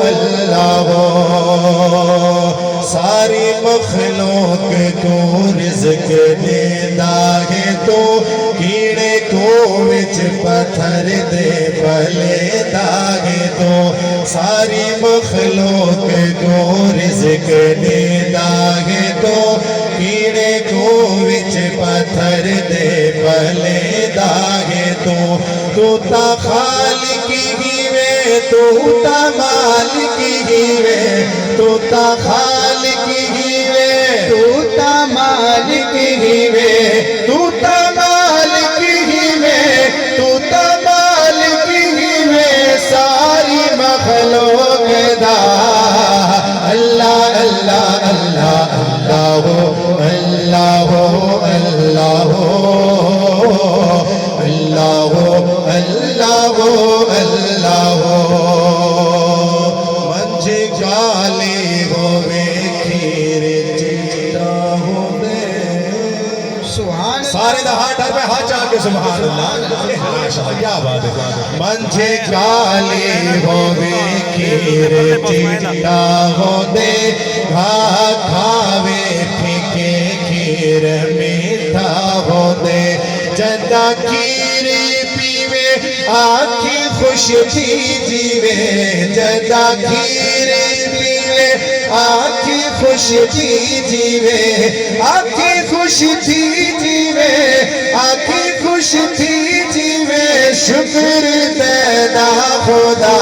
اللہ ساری مخلوق کو رزق دیندا ہے تو کیڑے کو وچ پتھر دے پلیدا ہے تو ساری مخلوق کو رزق دیندا ہے تو کیڑے کو وچ پتھر دے پلیدا ہے تو تا خالق ہی وے تو تا مالک ہی وے تو تا خالق ہی وے تو تا مالک ہی وے تو تا مالک ہی وے تو تا مالک ہی وے ساری مخلوق دا اللہ اللہ اللہ اللہ اللہ اللہ اللہ اللہ اللہ منجھ گالے ہوئے کھیر چیتا ہوئے سبحان سارے دا ہاتھ ڈھر پہ ہاتھ چاہ کے سبحان اللہ کیا بات ہے منجھ گالے ہوئے کھیر چیتا ہوئے کھاوے پھکے کھیر میٹھا ہوئے جدا کھیر پیوے آنکھی خوش تھی جیوے جدا کھیر پیوے آنکھی خوش تھی جیوے آنکھی خوش تھی جیوے آنکھی خوش تھی جیوے شکر دینا خدا